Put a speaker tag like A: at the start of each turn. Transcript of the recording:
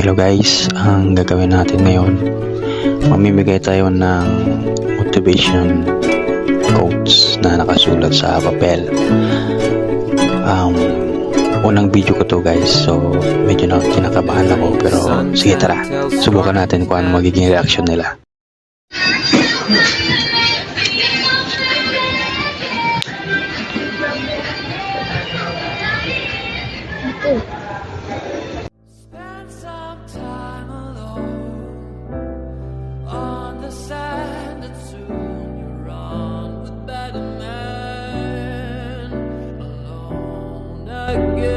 A: Hello guys, ang gagawin natin ngayon, mamimigay tayo ng motivation quotes na nakasulat sa papel. Unang video ko to guys, so medyo kinakabahan ako, pero sige tara, subukan natin kung ano magiging reaction nila.
B: Again.